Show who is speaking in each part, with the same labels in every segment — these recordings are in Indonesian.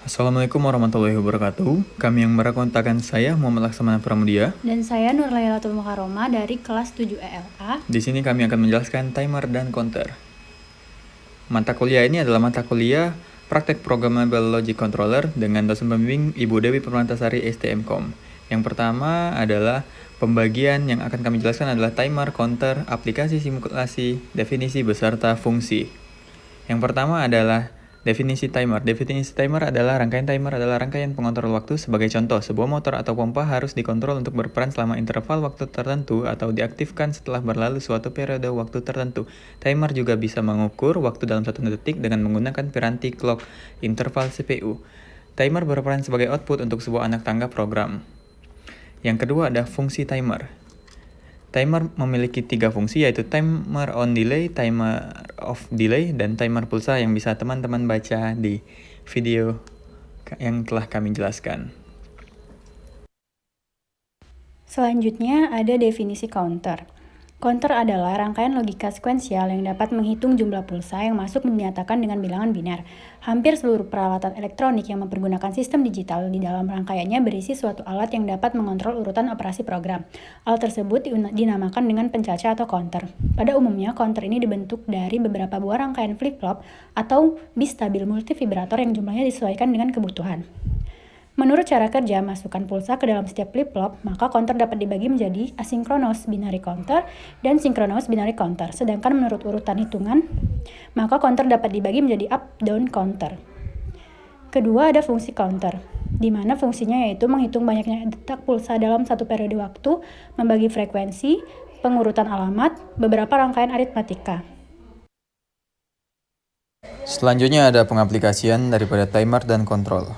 Speaker 1: Assalamualaikum warahmatullahi wabarakatuh. Kami yang merakontakan saya Muhammad Laksamana Pramudia.
Speaker 2: Dan saya Nur Lailatul Mukarromah dari kelas 7 ELA.
Speaker 1: Di sini kami akan menjelaskan timer dan counter. Mata kuliah ini adalah mata kuliah praktek Programmable Logic Controller dengan dosen pembimbing Ibu Dewi Permantasari STMkom. Yang pertama adalah pembagian yang akan kami jelaskan adalah timer, counter, aplikasi simulasi, definisi beserta fungsi. Yang pertama adalah definisi timer. Definisi timer adalah rangkaian pengontrol waktu. Sebagai contoh, sebuah motor atau pompa harus dikontrol untuk berperan selama interval waktu tertentu atau diaktifkan setelah berlalu suatu periode waktu tertentu. Timer juga bisa mengukur waktu dalam 1 detik dengan menggunakan piranti clock interval CPU. Timer berperan sebagai output untuk sebuah anak tangga program. Yang kedua ada fungsi timer. Timer memiliki 3 fungsi, yaitu timer on delay, timer off delay, dan timer pulsa yang bisa teman-teman baca di video yang telah kami jelaskan.
Speaker 2: Selanjutnya ada definisi counter. Counter adalah rangkaian logika sekuensial yang dapat menghitung jumlah pulsa yang masuk dinyatakan dengan bilangan biner. Hampir seluruh peralatan elektronik yang mempergunakan sistem digital di dalam rangkaiannya berisi suatu alat yang dapat mengontrol urutan operasi program. Alat tersebut dinamakan dengan pencaca atau counter. Pada umumnya, counter ini dibentuk dari beberapa buah rangkaian flip-flop atau bistabil multivibrator yang jumlahnya disesuaikan dengan kebutuhan. Menurut cara kerja masukkan pulsa ke dalam setiap flip-flop, maka counter dapat dibagi menjadi asynchronous binary counter dan synchronous binary counter. Sedangkan menurut urutan hitungan, maka counter dapat dibagi menjadi up-down counter. Kedua ada fungsi counter, di mana fungsinya yaitu menghitung banyaknya detak pulsa dalam satu periode waktu, membagi frekuensi, pengurutan alamat, beberapa rangkaian aritmatika.
Speaker 1: Selanjutnya ada pengaplikasian daripada timer dan control.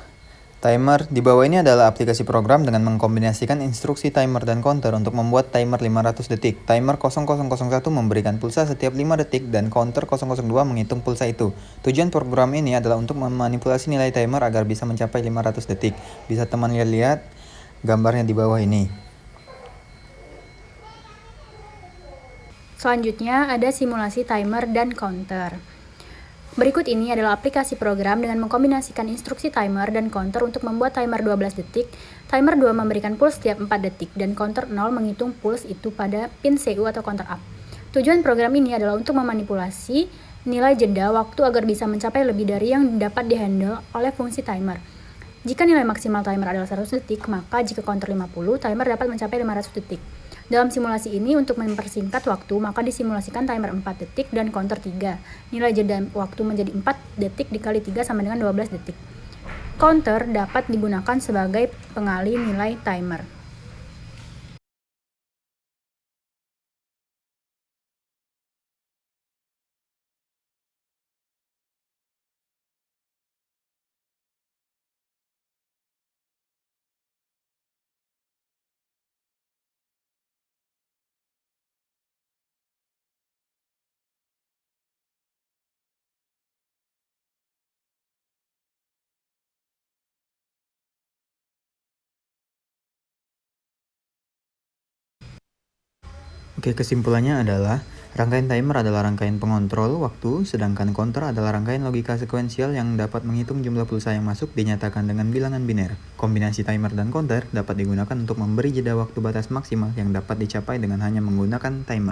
Speaker 1: Timer di bawah ini adalah aplikasi program dengan mengkombinasikan instruksi timer dan counter untuk membuat timer 500 detik. Timer 0001 memberikan pulsa setiap 5 detik dan counter 002 menghitung pulsa itu. Tujuan program ini adalah untuk memanipulasi nilai timer agar bisa mencapai 500 detik. Bisa teman lihat gambarnya di bawah ini.
Speaker 2: Selanjutnya ada simulasi timer dan counter. Berikut ini adalah aplikasi program dengan mengkombinasikan instruksi timer dan counter untuk membuat timer 12 detik. Timer 2 memberikan puls setiap 4 detik dan counter 0 menghitung puls itu pada pin CU atau counter up. Tujuan program ini adalah untuk memanipulasi nilai jeda waktu agar bisa mencapai lebih dari yang dapat dihandle oleh fungsi timer. Jika nilai maksimal timer adalah 100 detik, maka jika counter 50, timer dapat mencapai 500 detik. Dalam simulasi ini, untuk mempersingkat waktu, maka disimulasikan timer 4 detik dan counter 3. Nilai jeda waktu menjadi 4 detik dikali 3 sama dengan 12 detik. Counter dapat digunakan sebagai pengali nilai timer.
Speaker 1: Oke, kesimpulannya adalah rangkaian timer adalah rangkaian pengontrol waktu, sedangkan counter adalah rangkaian logika sekuensial yang dapat menghitung jumlah pulsa yang masuk dinyatakan dengan bilangan biner. Kombinasi timer dan counter dapat digunakan untuk memberi jeda waktu batas maksimal yang dapat dicapai dengan hanya menggunakan timer.